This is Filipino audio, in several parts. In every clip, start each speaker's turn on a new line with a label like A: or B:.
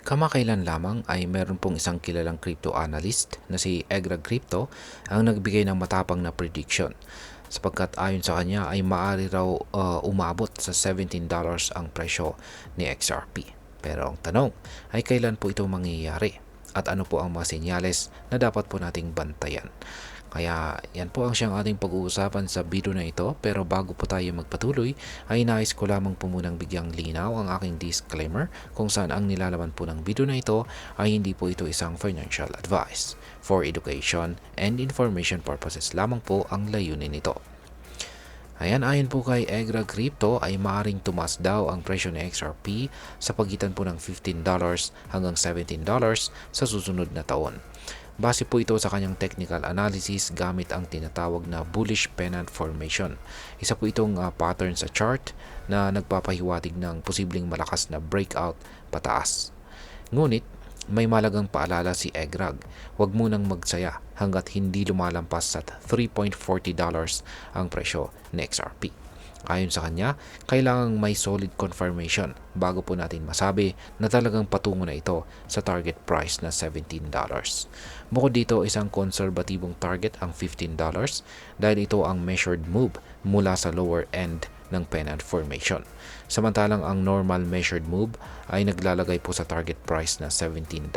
A: Kamakailan lamang ay meron pong isang kilalang crypto analyst na si Egrag Crypto ang nagbigay ng matapang na prediction sapagkat ayon sa kanya ay maaari raw umabot sa $17 ang presyo ni XRP. Pero ang tanong ay kailan po ito mangyayari at ano po ang mga senyales na dapat po nating bantayan. Kaya yan po ang siyang ating pag-uusapan sa video na ito, pero bago po tayo magpatuloy ay nais ko lamang po munang bigyang linaw ang aking disclaimer kung saan ang nilalaman po ng video na ito ay hindi po ito isang financial advice. For education and information purposes lamang po ang layunin nito. Ayan, ayon po kay Egra Crypto ay maaaring tumaas daw ang presyo ng XRP sa pagitan po ng $15 hanggang $17 sa susunod na taon. Base po ito sa kanyang technical analysis gamit ang tinatawag na bullish pennant formation. Isa po itong pattern sa chart na nagpapahiwatig ng posibleng malakas na breakout pataas. Ngunit, may malagang paalala si Egrag, huwag munang magsaya hanggat hindi lumalampas sa $3.40 ang presyo ng XRP. Ayon sa kanya, kailangang may solid confirmation bago po natin masabi na talagang patungo na ito sa target price na $17. Bukod dito, isang konserbatibong target ang $15 dahil ito ang measured move mula sa lower end ng pennant formation. Samantalang ang normal measured move ay naglalagay po sa target price na $17.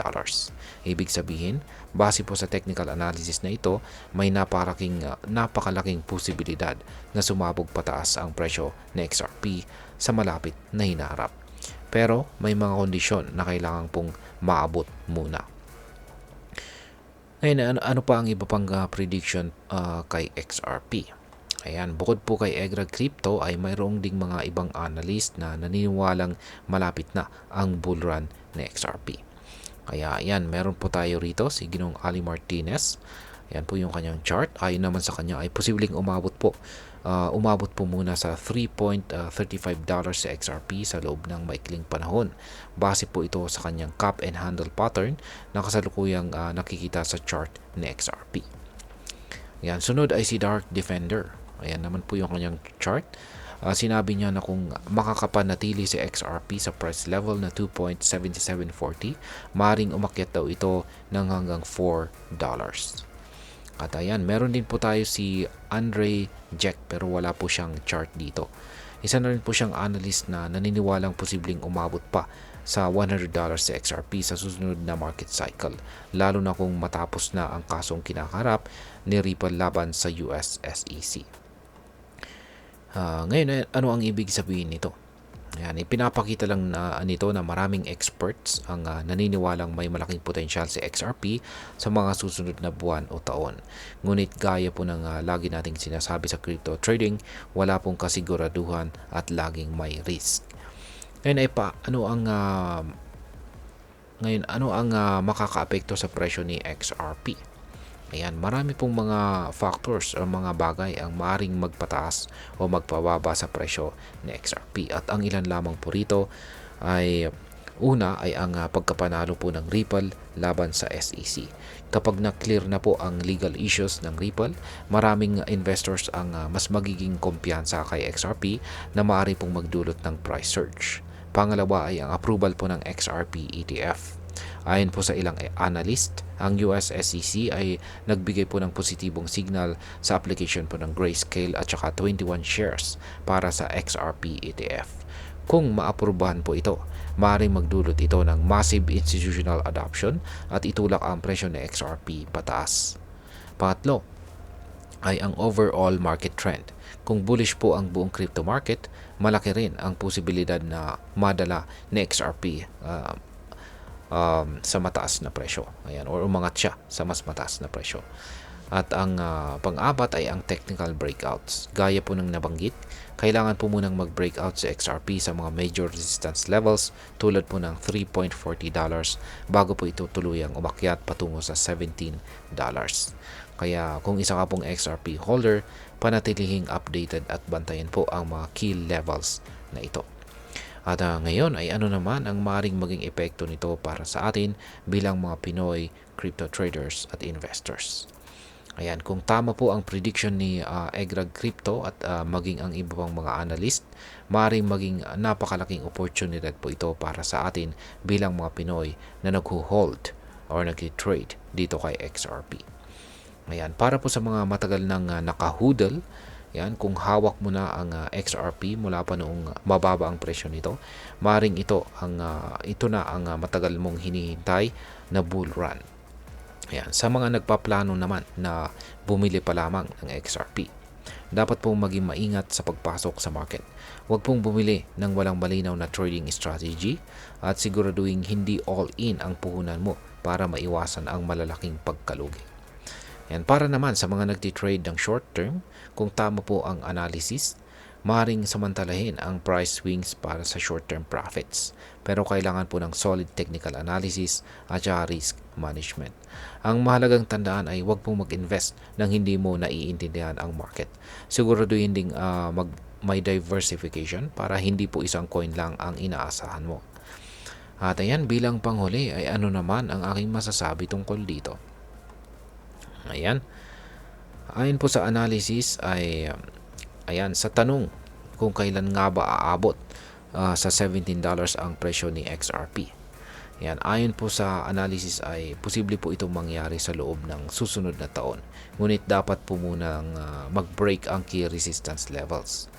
A: Ibig sabihin, base po sa technical analysis na ito, may napakalaking posibilidad na sumabog pataas ang presyo ng XRP sa malapit na hinaharap. Pero may mga kondisyon na kailangan pong maabot muna. Ngayon, ano pa ang iba pang prediction kay XRP? Ayan, bukod po kay Egra Crypto ay mayroong ding mga ibang analyst na naniniwalang malapit na ang bull run ng XRP. Kaya ayan, meron po tayo rito si Ginong Ali Martinez. Ayan po yung kanyang chart. Ayon naman sa kanya ay posibleng umabot po. Umabot po muna sa $3.35 sa XRP sa loob ng maikling panahon. Base po ito sa kanyang cup and handle pattern na kasalukuyang nakikita sa chart ng XRP. Ayan, sunod ay si Dark Defender. Ayan naman po yung kanyang chart. Sinabi niya na kung makakapanatili si XRP sa price level na 2.7740, maaaring umakyat daw ito ng hanggang $4. At ayan, meron din po tayo si Andre Jack pero wala po siyang chart dito. Isa na rin po siyang analyst na naniniwalang posibleng umabot pa sa $100 sa XRP sa susunod na market cycle, lalo na kung matapos na ang kasong kinakarap ni Ripple laban sa US SEC. Ngayon, ano ang ibig sabihin nito? Ayan, ipinapakita lang nito na maraming experts ang naniniwalang may malaking potensyal si XRP sa mga susunod na buwan o taon. Ngunit gaya po ng lagi nating sinasabi sa crypto trading, wala pong kasiguraduhan at laging may risk. Ngayon ano ang makakaapekto sa presyo ni XRP? Ayan, marami pong mga factors o mga bagay ang maaaring magpataas o magpababa sa presyo ni XRP. At ang ilan lamang po rito ay una ay ang pagkapanalo po ng Ripple laban sa SEC. Kapag na-clear na po ang legal issues ng Ripple, maraming investors ang mas magiging kumpiyansa kay XRP na maaari pong magdulot ng price surge. Pangalawa ay ang approval po ng XRP ETF. Ayon po sa ilang analyst, ang US SEC ay nagbigay po ng positibong signal sa application po ng Grayscale at saka 21 shares para sa XRP ETF. Kung maaprubahan po ito, maaaring magdulot ito ng massive institutional adoption at itulak ang presyo ng XRP pataas. Pangatlo ay ang overall market trend. Kung bullish po ang buong crypto market, malaki rin ang posibilidad na madala ni XRP sa mataas na presyo. Ayan, or umangat siya sa mas mataas na presyo. At ang pang-apat ay ang technical breakouts. Gaya po ng nabanggit, kailangan po munang mag-breakout sa XRP sa mga major resistance levels tulad po ng $3.40 bago po ito tuluyang umakyat patungo sa $17. Kaya kung isa ka pong XRP holder, panatilihing updated at bantayan po ang mga key levels na ito. At ngayon ay ano naman ang maaaring maging epekto nito para sa atin bilang mga Pinoy crypto traders at investors. Ayan, kung tama po ang prediction ni Egrag Crypto at maging ang iba pang mga analyst, maaaring maging napakalaking oportunidad po ito para sa atin bilang mga Pinoy na nag-hold or nag-trade dito kay XRP. Ayan, para po sa mga matagal nang nakahoodle, yan, kung hawak mo na ang XRP mula pa noong mababa ang presyo nito, maring ito na ang matagal mong hinihintay na bull run. Ayan, sa mga nagpaplano naman na bumili pa lamang ng XRP, dapat pong maging maingat sa pagpasok sa market. Huwag pong bumili ng walang malinaw na trading strategy at siguraduhin hindi all-in ang puhunan mo para maiwasan ang malalaking pagkalugi. Yan, para naman sa mga nagtitrade ng short term, kung tama po ang analysis, maaaring samantalahin ang price swings para sa short term profits. Pero kailangan po ng solid technical analysis at risk management. Ang mahalagang tandaan ay huwag pong mag-invest nang hindi mo naiintindihan ang market. Siguraduhin ding may diversification para hindi po isang coin lang ang inaasahan mo. At ayan, bilang panghuli ay ano naman ang aking masasabi tungkol dito. Ayan. Ayon po sa analysis ay ayan, sa tanong kung kailan nga ba aabot sa $17 ang presyo ni XRP. Ayan, ayon po sa analysis ay posible po itong mangyari sa loob ng susunod na taon. Ngunit dapat po munang mag-break ang key resistance levels.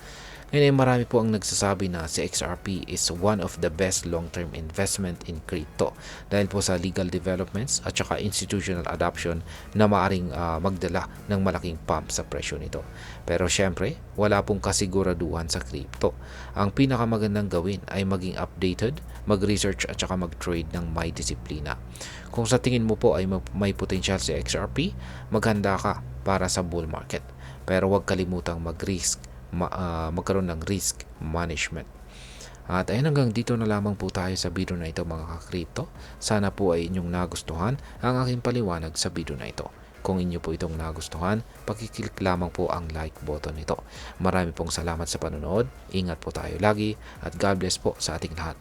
A: Ngayon ay marami po ang nagsasabi na si XRP is one of the best long-term investment in crypto dahil po sa legal developments at saka institutional adoption na maaring magdala ng malaking pump sa presyo nito. Pero syempre, wala pong kasiguraduhan sa crypto. Ang pinakamagandang gawin ay maging updated, mag-research at saka mag-trade ng may disiplina. Kung sa tingin mo po ay may potential si XRP, maghanda ka para sa bull market. Pero huwag kalimutang magkaroon ng risk management. At ayun, hanggang dito na lamang po tayo sa video na ito mga ka-crypto. Sana po ay inyong nagustuhan ang aking paliwanag sa video na ito. Kung inyo po itong nagustuhan, pakiclick lamang po ang like button nito. Marami pong salamat sa panonood. Ingat po tayo lagi at God bless po sa ating lahat.